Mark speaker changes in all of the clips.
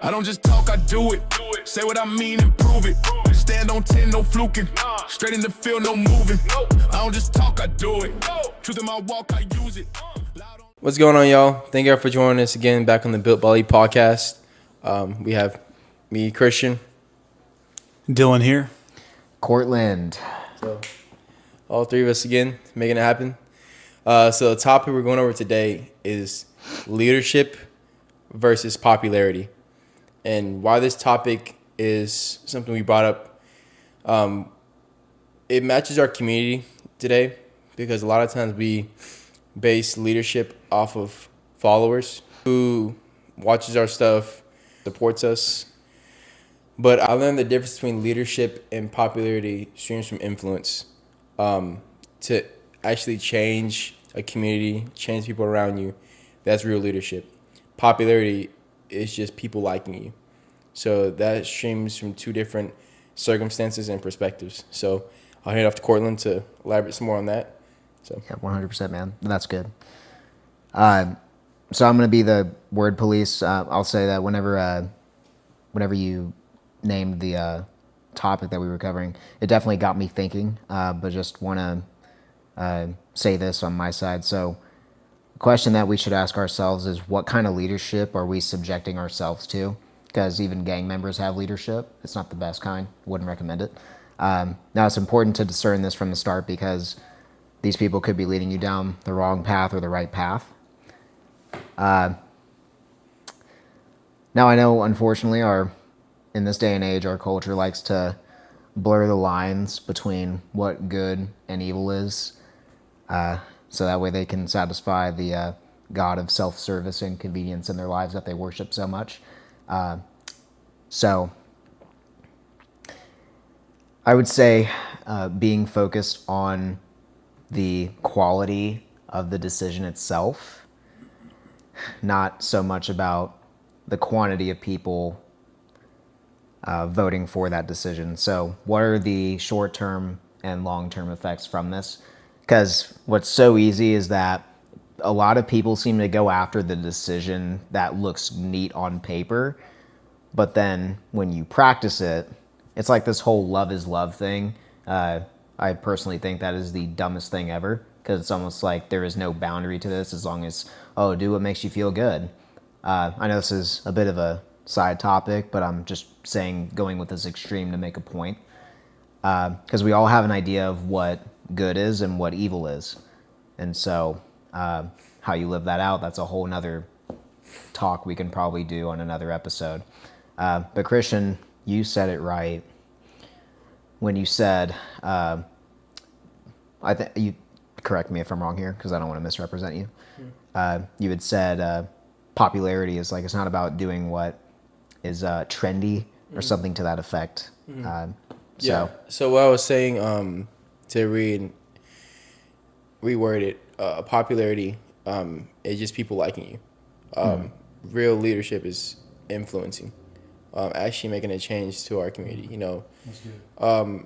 Speaker 1: I don't just talk, I do it. Say what I mean and prove it. Stand on 10, no fluking. Straight in the field, no moving. I don't just talk, I do it. Truth in my walk, I use it.
Speaker 2: What's going on, y'all? Thank y'all for joining us again back on the Built Bali podcast. We have me, Christian.
Speaker 3: Dylan here.
Speaker 4: Cortland.
Speaker 2: So, all three of us again, making it happen. So the topic we're going over today is leadership versus popularity. And why this topic is something we brought up, it matches our community today because a lot of times we base leadership off of followers who watches our stuff, supports us. But I learned the difference between leadership and popularity streams from influence. To actually change a community, change people around you, that's real leadership. Popularity is just people liking you. So that streams from two different circumstances and perspectives. So I'll hand it off to Cortland to elaborate some more on that. So
Speaker 4: Yeah, 100%, man. That's good. So I'm going to be the word police. I'll say that whenever you named the topic that we were covering, it definitely got me thinking, but just want to say this on my side. So the question that we should ask ourselves is, what kind of leadership are we subjecting ourselves to? Because even gang members have leadership. It's not the best kind. Wouldn't recommend it. Now, it's important to discern this from the start because these people could be leading you down the wrong path or the right path. Now, I know, unfortunately, in this day and age, our culture likes to blur the lines between what good and evil is, so that way they can satisfy the God of self-service and convenience in their lives that they worship so much. So I would say being focused on the quality of the decision itself, not so much about the quantity of people voting for that decision. So what are the short-term and long-term effects from this? Because what's so easy is that a lot of people seem to go after the decision that looks neat on paper, but then when you practice it, it's like this whole love is love thing. I personally think that is the dumbest thing ever, because it's almost like there is no boundary to this as long as, do what makes you feel good. I know this is a bit of a side topic, but I'm just saying, going with this extreme to make a point, because we all have an idea of what good is and what evil is. And so how you live that out, that's a whole nother talk we can probably do on another episode. But Christian, you said it right when you said, I think you correct me if I'm wrong here, because I don't want to misrepresent you. You had said popularity is like, it's not about doing what is trendy or something to that effect.
Speaker 2: yeah. So what I was saying, to reword it, popularity is just people liking you. Real leadership is influencing, actually making a change to our community.
Speaker 3: That's good.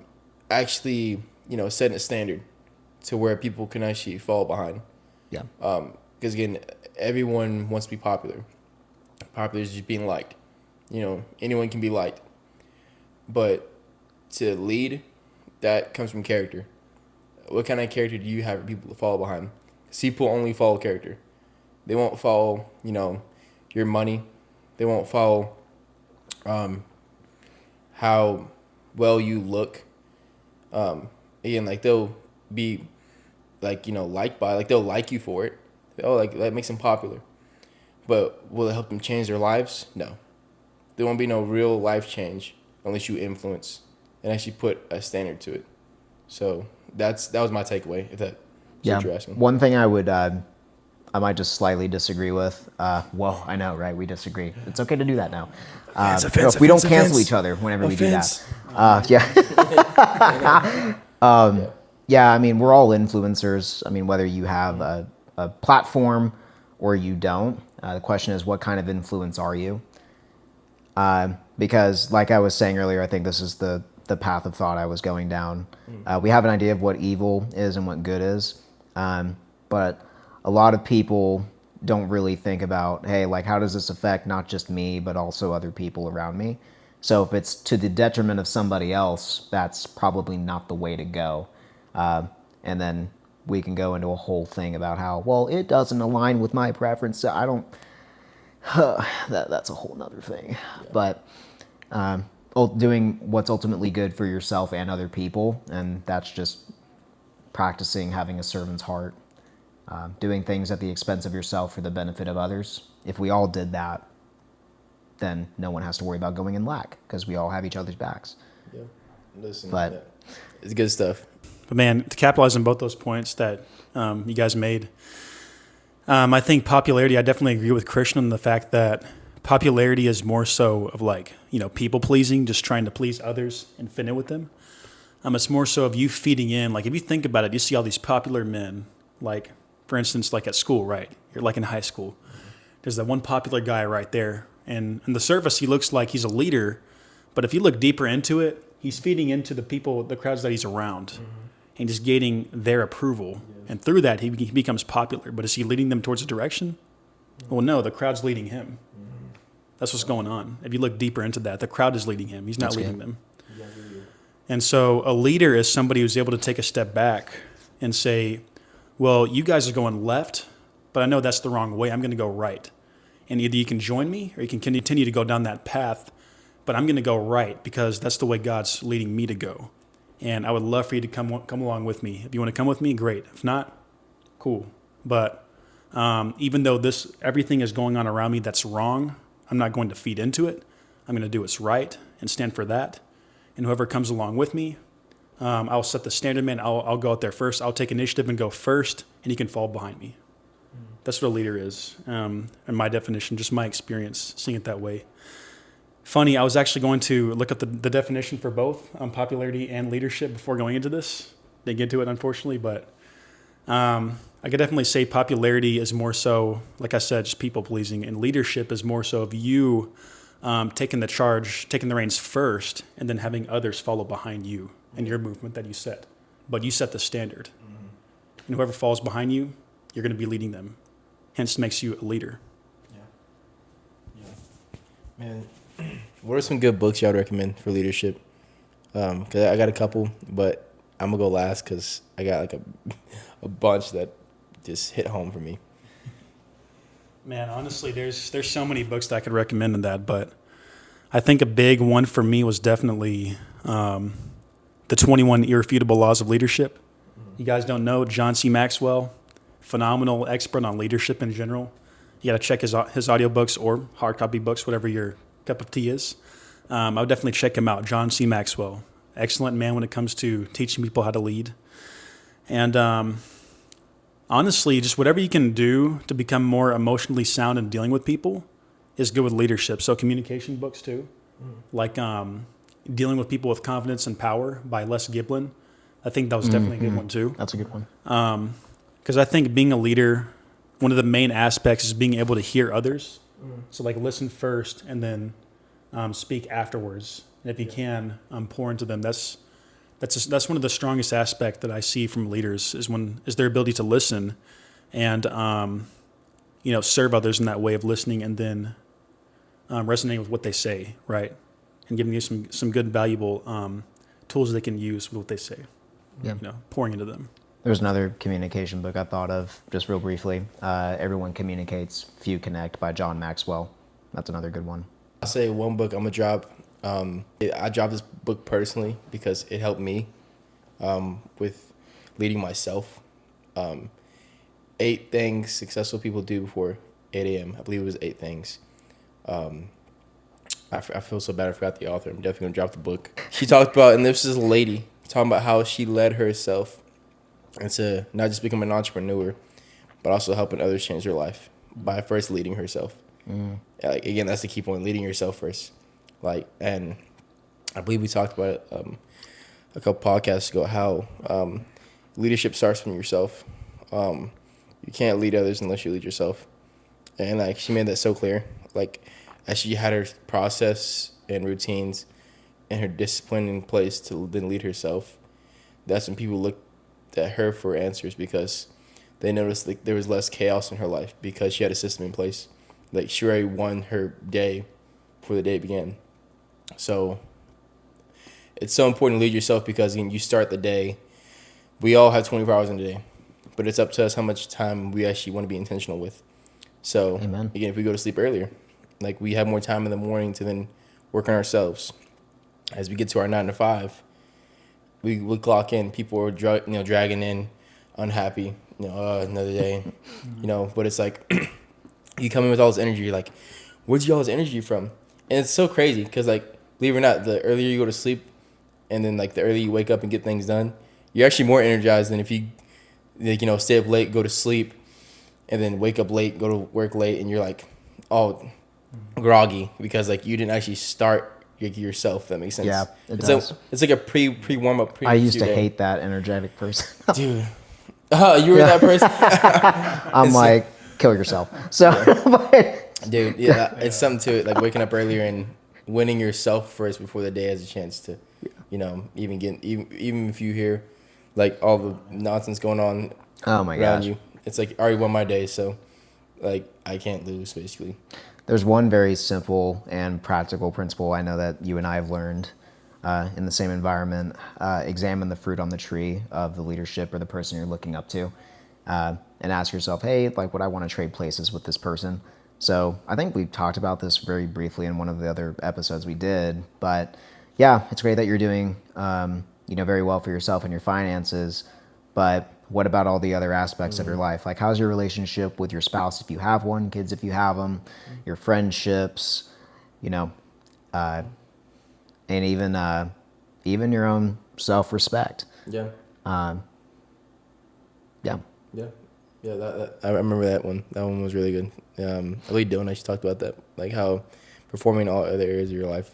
Speaker 2: Actually, setting a standard to where people can actually fall behind.
Speaker 4: Yeah.
Speaker 2: Because again, everyone wants to be popular. Popular is just being liked. Anyone can be liked. But to lead, that comes from character. What kind of character do you have for people to follow behind? Because people only follow character. They won't follow, your money. They won't follow how well you look. Again, like they'll be liked by, they'll like you for it. That makes them popular. But will it help them change their lives? No. There won't be no real life change unless you influence and actually put a standard to it. So that was my takeaway, if that's what you're asking.
Speaker 4: One thing I would, I might just slightly disagree with. Well, I know, right? We disagree. It's okay to do that now. We don't cancel each other whenever we do that. Yeah, I mean, we're all influencers. I mean, whether you have a platform or you don't, the question is, what kind of influence are you? Because like I was saying earlier, I think this is the path of thought I was going down. We have an idea of what evil is and what good is. But a lot of people don't really think about, hey, like, how does this affect not just me, but also other people around me? So if it's to the detriment of somebody else, that's probably not the way to go. And then we can go into a whole thing about how, well, it doesn't align with my preference. So I don't, that's a whole nother thing. Yeah. But doing what's ultimately good for yourself and other people, and that's just practicing having a servant's heart, doing things at the expense of yourself for the benefit of others. If we all did that, then no one has to worry about going in lack because we all have each other's backs.
Speaker 2: Yeah, listen,
Speaker 4: but
Speaker 2: it's good stuff.
Speaker 3: But man, to capitalize on both those points that you guys made, I think popularity, I definitely agree with Christian on the fact that popularity is more so of like, people pleasing, just trying to please others and fit in with them. It's more so of you feeding in. Like if you think about it, you see all these popular men, like for instance, like at school, right? You're like in high school. There's that one popular guy right there. And on the surface, he looks like he's a leader. But if you look deeper into it, he's feeding into the people, the crowds that he's around. Mm-hmm. And just gaining their approval. Yes. And through that, he becomes popular. But is he leading them towards a direction? Mm-hmm. Well, no, the crowd's leading him. Mm-hmm. That's what's going on. If you look deeper into that, the crowd is leading him. He's not leading them. Yeah, and so a leader is somebody who's able to take a step back and say, well, you guys are going left, but I know that's the wrong way. I'm going to go right. And either you can join me or you can continue to go down that path, but I'm going to go right because that's the way God's leading me to go. And I would love for you to come along with me. If you want to come with me, great. If not, cool. But even though everything is going on around me that's wrong, I'm not going to feed into it. I'm going to do what's right and stand for that. And whoever comes along with me, I'll set the standard, man. I'll go out there first. I'll take initiative and go first, and you can fall behind me. That's what a leader is, in my definition, just my experience seeing it that way. Funny, I was actually going to look up the definition for both popularity and leadership before going into this. Didn't get to it, unfortunately, but I could definitely say popularity is more so, like I said, just people-pleasing, and leadership is more so of you taking the charge, taking the reins first, and then having others follow behind you and your movement that you set. But you set the standard. Mm-hmm. And whoever falls behind you, you're going to be leading them. Hence makes you a leader.
Speaker 2: Yeah. Man, what are some good books y'all recommend for leadership? Because I got a couple, but I'm going to go last because I got like a bunch that just hit home for me.
Speaker 3: Man, honestly, there's so many books that I could recommend in that, but I think a big one for me was definitely The 21 Irrefutable Laws of Leadership. You guys don't know John C. Maxwell, phenomenal expert on leadership in general. You got to check his audiobooks or hard copy books, whatever your cup of tea is. I would definitely check him out, John C. Maxwell. Excellent man when it comes to teaching people how to lead. And honestly, just whatever you can do to become more emotionally sound in dealing with people is good with leadership. So communication books too, like Dealing with People with Confidence and Power by Les Giblin. I think that was definitely a good one too.
Speaker 4: That's a good one.
Speaker 3: Because I think being a leader, one of the main aspects is being able to hear others. So like listen first and then speak afterwards. And if you can, pour into them. That's one of the strongest aspects that I see from leaders is their ability to listen and serve others in that way of listening and then resonating with what they say, right? And giving you some good, valuable tools they can use with what they say.
Speaker 4: Yeah.
Speaker 3: Pouring into them.
Speaker 4: There's another communication book I thought of just real briefly. Everyone Communicates, Few Connect by John Maxwell. That's another good one.
Speaker 2: I'll say one book I'm going to drop. I dropped this book personally because it helped me with leading myself. 8 Things Successful People Do Before 8 a.m. I believe it was 8 things. I feel so bad I forgot the author. I'm definitely going to drop the book. She talked about, and this is a lady, talking about how she led herself into not just becoming an entrepreneur, but also helping others change their life by first leading herself. Like, again, that's the key point, leading yourself first. And I believe we talked about it a couple podcasts ago, how leadership starts from yourself. You can't lead others unless you lead yourself. And she made that so clear. As she had her process and routines and her discipline in place to then lead herself, that's when people looked at her for answers, because they noticed like there was less chaos in her life because she had a system in place. Like she already won her day before the day began. So it's so important to lead yourself because again, you start the day. We all have 24 hours in a day, but it's up to us how much time we actually want to be intentional with. So
Speaker 4: Amen.
Speaker 2: Again, if we go to sleep earlier, like we have more time in the morning to then work on ourselves. As we get to our 9 to 5, we clock in. People are dragging in, unhappy. Another day. But it's like you come in with all this energy. You're like, where'd you get all this energy from? And it's so crazy because like believe it or not, the earlier you go to sleep, and then like the earlier you wake up and get things done, you're actually more energized than if you stay up late, go to sleep, and then wake up late, go to work late, and you're like all groggy because like you didn't actually start yourself. If that makes sense.
Speaker 4: Yeah, it does.
Speaker 2: It's like a pre warm up.
Speaker 4: I used to hate that energetic person.
Speaker 2: Dude. You were that person.
Speaker 4: I'm like, kill yourself. So,
Speaker 2: dude, yeah, it's something to it. Like waking up earlier and winning yourself first before the day has a chance to, even if you hear like all the nonsense going on
Speaker 4: oh my
Speaker 2: around
Speaker 4: gosh,
Speaker 2: you, it's like I already won my day, so like I can't lose basically.
Speaker 4: There's one very simple and practical principle I know that you and I have learned in the same environment. Examine the fruit on the tree of the leadership or the person you're looking up to, and ask yourself, hey, like, would I want to trade places with this person? So I think we talked about this very briefly in one of the other episodes we did, but yeah, it's great that you're doing, very well for yourself and your finances, but what about all the other aspects of your life? Like, how's your relationship with your spouse if you have one, kids if you have them, your friendships, and even your own self-respect.
Speaker 2: Yeah.
Speaker 4: Yeah.
Speaker 2: Yeah. That I remember that one. That one was really good. I believe Dylan actually talked about that, like how performing in all other areas of your life.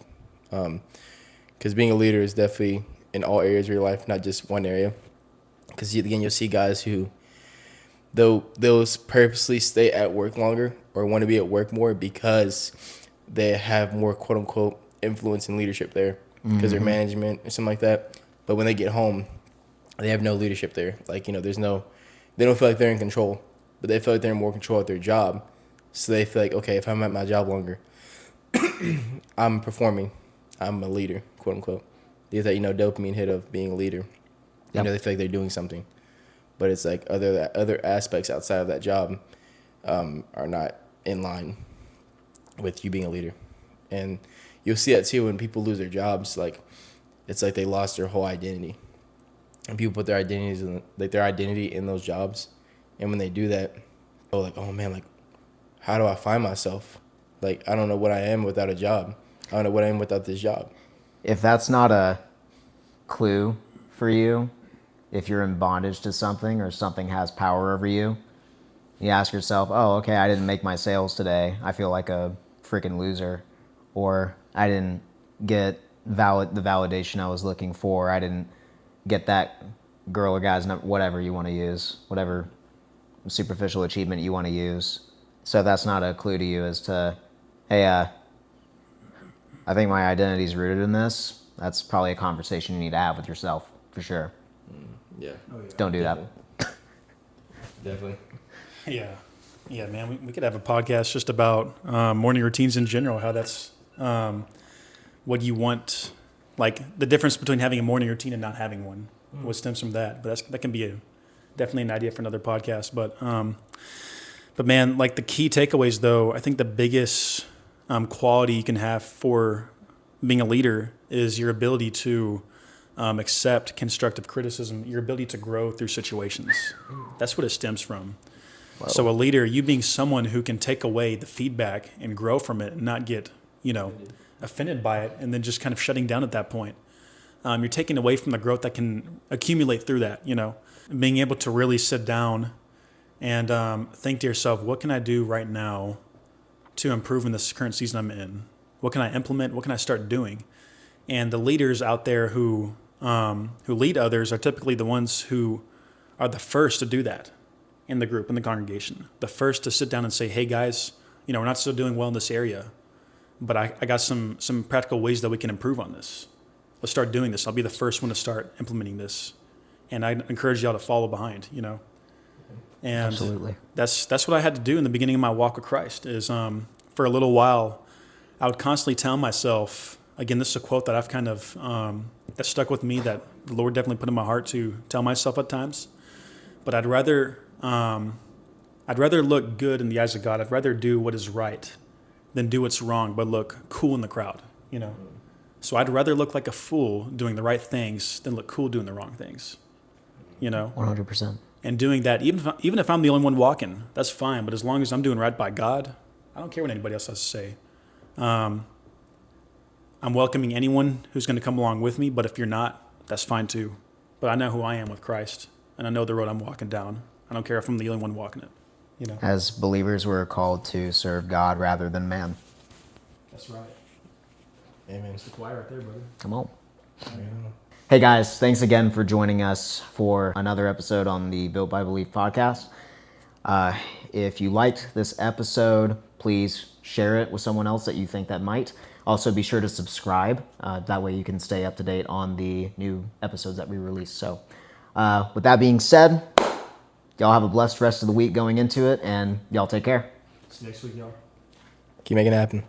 Speaker 2: Because being a leader is definitely in all areas of your life, not just one area. Because again, you'll see guys who, they'll purposely stay at work longer or want to be at work more because they have more quote unquote influence and leadership there because they're management or something like that. But when they get home, they have no leadership there. Like, they don't feel like they're in control, but they feel like they're in more control at their job. So they feel like, okay, if I'm at my job longer, I'm performing. I'm a leader, quote unquote. They get that, dopamine hit of being a leader.
Speaker 4: Yep.
Speaker 2: They feel like they're doing something. But it's like other aspects outside of that job are not in line with you being a leader. And you'll see that too when people lose their jobs. Like, it's like they lost their whole identity. And people put their identity in those jobs. And when they do that, they're like, oh man, like, how do I find myself? Like, I don't know what I am without a job. I don't know what I am without this job.
Speaker 4: If that's not a clue for you, if you're in bondage to something or something has power over you, you ask yourself, oh, okay, I didn't make my sales today. I feel like a freaking loser. Or I didn't get the validation I was looking for. I didn't get that girl or guy's number, whatever you want to use, whatever superficial achievement you want to use. So that's not a clue to you as to, hey, I think my identity is rooted in this. That's probably a conversation you need to have with yourself, for sure.
Speaker 2: Yeah.
Speaker 4: Don't do
Speaker 2: Definitely. Definitely.
Speaker 3: Yeah, man. We could have a podcast just about morning routines in general, how that's what you want, like the difference between having a morning routine and not having one, what stems from that. But that can be definitely an idea for another podcast. But man, like the key takeaways though, I think the biggest quality you can have for being a leader is your ability to accept constructive criticism, your ability to grow through situations. That's what it stems from. Wow. So a leader, you being someone who can take away the feedback and grow from it and not get, offended by it and then just kind of shutting down at that point. You're taking away from the growth that can accumulate through that, and being able to really sit down and think to yourself, what can I do right now to improve in this current season I'm in? What can I implement? What can I start doing? And the leaders out there who lead others are typically the ones who are the first to do that in the group, in the congregation. The first to sit down and say, hey guys, we're not still doing well in this area, but I got some practical ways that we can improve on this. Let's start doing this. I'll be the first one to start implementing this. And I encourage y'all to follow behind, And
Speaker 4: Absolutely.
Speaker 3: that's what I had to do in the beginning of my walk with Christ. Is for a little while, I would constantly tell myself. Again, this is a quote that I've kind of that stuck with me, that the Lord definitely put in my heart to tell myself at times. But I'd rather look good in the eyes of God. I'd rather do what is right than do what's wrong, but look cool in the crowd. So I'd rather look like a fool doing the right things than look cool doing the wrong things.
Speaker 4: 100%.
Speaker 3: And doing that, even if I'm the only one walking, that's fine. But as long as I'm doing right by God, I don't care what anybody else has to say. I'm welcoming anyone who's going to come along with me, but if you're not, that's fine too. But I know who I am with Christ, and I know the road I'm walking down. I don't care if I'm the only one walking it.
Speaker 4: As believers, we're called to serve God rather than man.
Speaker 3: That's right.
Speaker 2: Amen.
Speaker 3: It's the choir right there, brother.
Speaker 4: Come on. Hey guys, thanks again for joining us for another episode on the Built by Belief podcast. If you liked this episode, please share it with someone else that you think that might. Also, be sure to subscribe. That way you can stay up to date on the new episodes that we release. So with that being said, y'all have a blessed rest of the week going into it, and y'all take care.
Speaker 3: See you next week, y'all.
Speaker 2: Keep making it happen.